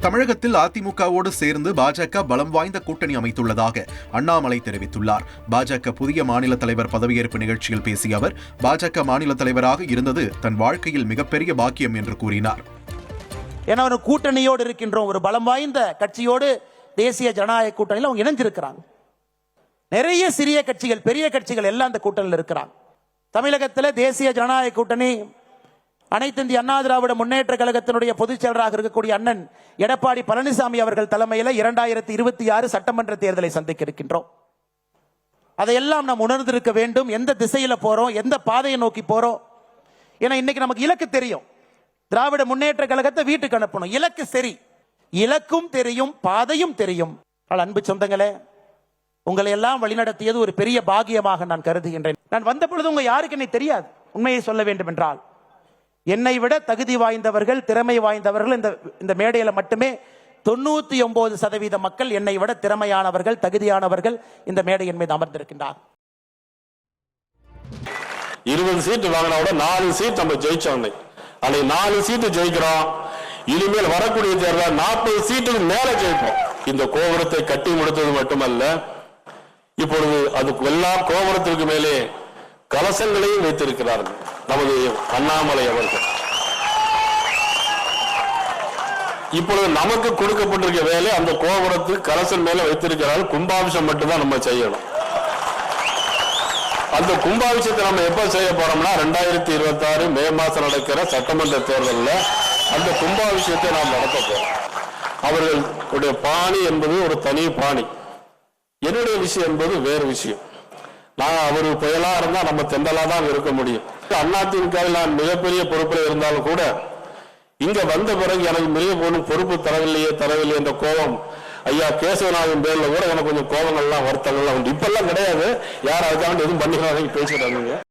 தமிழகத்தில் அதிமுகவோடு சேர்ந்து பாஜக பலம் வாய்ந்த கூட்டணி அமைத்துள்ளதாக அண்ணாமலை தெரிவித்துள்ளார். பாஜக புதிய மாநில தலைவர் பதவியேற்பு நிகழ்ச்சியில் பேசிய அவர், பாஜக மாநில தலைவராக இருந்தது தன் வாழ்க்கையில் மிகப்பெரிய பாக்கியம் என்று கூறினார். ஏன்னா ஒரு கூட்டணியோடு இருக்கின்றோம், ஒரு பலம் வாய்ந்த கட்சியோடு தேசிய ஜனநாயக கூட்டணியில் அவங்க இணைஞ்சிருக்கிறாங்க. நிறைய சிறிய கட்சிகள், பெரிய கட்சிகள் எல்லாம் அந்த கூட்டணியில் இருக்கிறாங்க. தமிழகத்தில் தேசிய ஜனநாயக கூட்டணி அனைத்து இந்திய அண்ணா திராவிட முன்னேற்ற கழகத்தினுடைய பொதுச் செயலராக இருக்கக்கூடிய அண்ணன் எடப்பாடி பழனிசாமி அவர்கள் தலைமையில் 2026 சட்டமன்ற தேர்தலை சந்திக்க இருக்கின்றோம். அதையெல்லாம் நாம் உணர்ந்திருக்க வேண்டும். எந்த திசையில் போறோம், எந்த பாதையை நோக்கி போறோம். ஏன்னா இன்னைக்கு நமக்கு இலக்கு தெரியும். திராவிட முன்னேற்ற கழகத்தை வீட்டுக்கு அனுப்பணும், இலக்கு சரி, இலக்கும் தெரியும், பாதையும் தெரியும். அன்பு சொந்தங்களே, உங்களை எல்லாம் வழிநடத்தியது ஒரு பெரிய பாகியமாக நான் கருதுகின்றேன். நான் வந்த பொழுது உங்க யாருக்கு என்னை தெரியாது. உண்மையை சொல்ல வேண்டும் என்றால், என்னை விட தகுதி வாய்ந்தவர்கள், திறமை வாய்ந்தவர்கள் இந்த மேடையில மட்டுமே 99% மக்கள் என்னை விட திறமையானவர்கள், தகுதியானவர்கள் இந்த மேடையின் மீது அமர்ந்திருக்கின்றார். 20 சீட்டு வாங்கினா கூட 4 சீட் நம்ம ஜெயிச்சோம். அன்னைக்கு 4 சீட்டு ஜெயிக்கிறோம். இனிமேல் வரக்கூடிய தேர்தல் 40 சீட்டுக்கு மேல ஜெயிப்போம். இந்த கோபுரத்தை கட்டி முடித்தது மட்டுமல்ல, இப்பொழுது அதுக்கு எல்லாம் கோபுரத்திற்கு மேலே கலசங்களையும் வைத்திருக்கிறார்கள் நமது அண்ணாமலை அவர்கள். இப்பொழுது நமக்கு கொடுக்கப்பட்டிருக்க வேலை அந்த கோபுரத்துக்கு கலசம் மேல வைத்திருக்கிறார்கள். கும்பாபிஷம் மட்டும்தான் நம்ம செய்யணும். அந்த கும்பாபிஷத்தை நம்ம எப்ப செய்ய போறோம்னா 2026 மே மாசம் நடக்கிற சட்டமன்ற தேர்தலில் அந்த கும்பாபிஷத்தை நாம் நடத்த போறோம். அவர்களுடைய பாணி என்பது ஒரு தனி பாணி, என்னுடைய விஷயம் என்பது வேறு விஷயம். நான் அவரு புயலா இருந்தா நம்ம தெண்டலா தான் இருக்க முடியும். அதிமுகவில் நான் மிகப்பெரிய பொறுப்பில் இருந்தாலும் கூட இங்க வந்த பிறகு எனக்கு மிக பொறுப்பு தரவில்லையே என்ற கோபம் ஐயா கேசவநாதன் பேர்ல கூட எனக்கு கொஞ்சம் கோபங்கள்லாம் வருத்தங்கள்லாம் உண்டு. இப்பெல்லாம் கிடையாது. யார் அதுக்காக எதுவும் பண்ணிக்கிறாங்க பேசுறாங்க.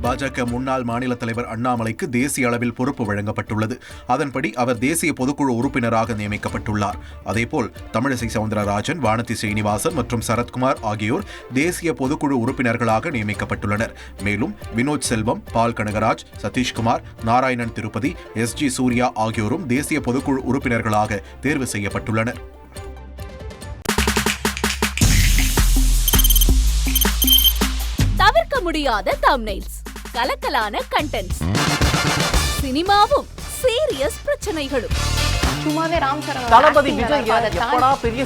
பாஜக முன்னாள் மாநில தலைவர் அண்ணாமலைக்கு தேசிய அளவில் பொறுப்பு வழங்கப்பட்டுள்ளது. அதன்படி அவர் தேசிய பொதுக்குழு உறுப்பினராக நியமிக்கப்பட்டுள்ளார். அதேபோல் தமிழிசை சவுந்தரராஜன், வானதி ஸ்ரீனிவாசன் மற்றும் சரத்குமார் ஆகியோர் தேசிய பொதுக்குழு உறுப்பினர்களாக நியமிக்கப்பட்டுள்ளனர். மேலும் வினோத் செல்வம், பால் கனகராஜ், சதீஷ்குமார், நாராயணன் திருப்பதி, SG சூர்யா ஆகியோரும் தேசிய பொதுக்குழு உறுப்பினர்களாக தேர்வு செய்யப்பட்டுள்ளனர். தவிர்க்க முடியாத தம்ப்நெயில்ஸ், கலக்கலான கண்டென்ட்ஸ், சினிமாவும் சீரியஸ் பிரச்சனைகளும், சும்மாவே ராம்சரண் தளபதி விஜய் எப்படா பெரிய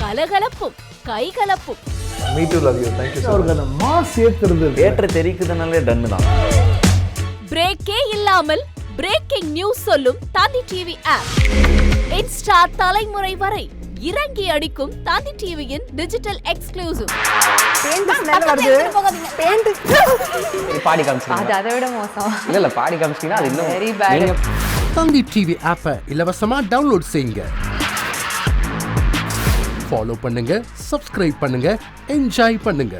கலகலப்பும் கைகலப்பும். Me to love you. Thank you அவர்கள் மாஸ் ஏத்துறது ஏற்ற தெரிக்குதனாலே டன் தான். பிரேக்கே இல்லாமல் பிரேக்கிங் நியூஸ் சொல்லும் தந்தி டிவி ஆப். இன்ஸ்டா தலைமுறை வரை இறங்கி அடிக்கும் தந்தி டிவியின் டிஜிட்டல் எக்ஸ்க்ளூசிவ். பாடி காமிச்சீங்க, அது அதை விட மோசம். இல்ல பாடி காமிச்சீங்கன்னா அது இன்னும் வெரி பேட். தந்தி டிவி ஆப்பை இலவசமா டவுன்லோட் செய்யுங்க. ஃபாலோ பண்ணுங்க, சப்ஸ்கிரைப் பண்ணுங்க, என்ஜாய் பண்ணுங்க.